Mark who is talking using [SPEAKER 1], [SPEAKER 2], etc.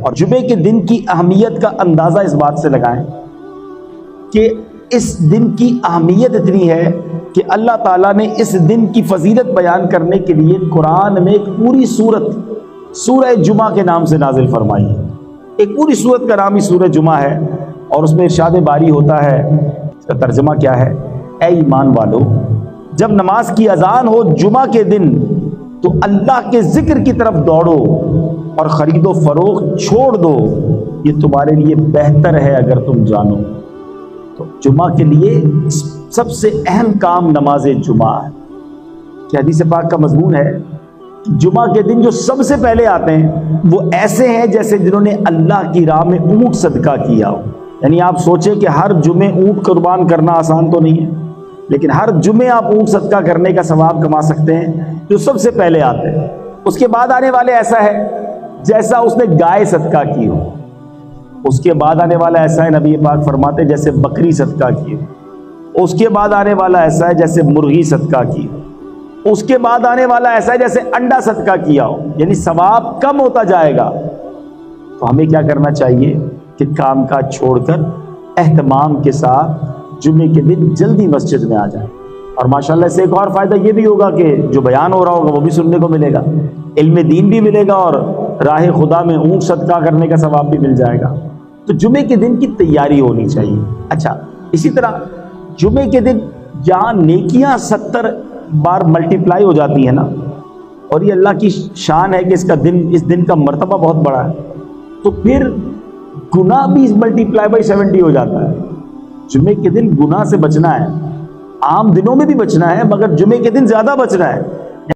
[SPEAKER 1] اور جمعے کے دن کی اہمیت کا اندازہ اس بات سے لگائیں کہ اس دن کی اہمیت اتنی ہے کہ اللہ تعالیٰ نے اس دن کی فضیلت بیان کرنے کے لیے قرآن میں ایک پوری سورت سورہ جمعہ کے نام سے نازل فرمائی ہے۔ ایک پوری سورت کا نام ہی سورہ جمعہ ہے، اور اس میں ارشاد باری ہوتا ہے، اس کا ترجمہ کیا ہے؟ اے ایمان والو، جب نماز کی اذان ہو جمعہ کے دن تو اللہ کے ذکر کی طرف دوڑو اور خرید و فروخت چھوڑ دو، یہ تمہارے لیے بہتر ہے اگر تم جانو۔ تو جمعہ کے لیے سب سے اہم کام نماز جمعہ ہے کہ حدیث پاک کا مضمون ہے کہ جمعہ کے دن جو سب سے پہلے آتے ہیں وہ ایسے ہیں جیسے جنہوں نے اللہ کی راہ میں اونٹ صدقہ کیا ہو۔ یعنی آپ سوچیں کہ ہر جمعے اونٹ قربان کرنا آسان تو نہیں ہے، لیکن ہر جمعے آپ اونٹ صدقہ کرنے کا ثواب کما سکتے ہیں جو سب سے پہلے آتے ہیں۔ اس کے بعد آنے والے ایسا ہے جیسا اس نے گائے صدقہ کی ہو، اس کے بعد آنے والا ایسا ہے، نبی پاک فرماتے جیسے بکری صدقہ کی ہو، اس کے بعد آنے والا ایسا ہے جیسے مرغی صدقہ کی ہو، اس کے بعد آنے والا ایسا ہے جیسے انڈا صدقہ کیا ہو۔ یعنی ثواب کم ہوتا جائے گا۔ تو ہمیں کیا کرنا چاہیے کہ کام کاج چھوڑ کر اہتمام کے ساتھ جمعے کے دن جلدی مسجد میں آ جائیں، اور ماشاءاللہ سے ایک اور فائدہ یہ بھی ہوگا کہ جو بیان ہو رہا ہوگا وہ بھی سننے کو ملے گا، علم دین بھی ملے گا، اور راہ خدا میں اونٹ صدقہ کرنے کا ثواب بھی مل جائے گا۔ تو جمعے کے دن کی تیاری ہونی چاہیے۔ اچھا، اسی طرح جمعے کے دن جہاں نیکیاں 70 بار ملٹیپلائی ہو جاتی ہیں نا، اور یہ اللہ کی شان ہے کہ اس دن کا مرتبہ بہت بڑا ہے، تو پھر گناہ بھی ملٹیپلائی بائی 70 ہو جاتا ہے۔ جمعے کے دن گناہ سے بچنا ہے، عام دنوں میں بھی بچنا ہے، مگر جمعے کے دن زیادہ بچنا ہے۔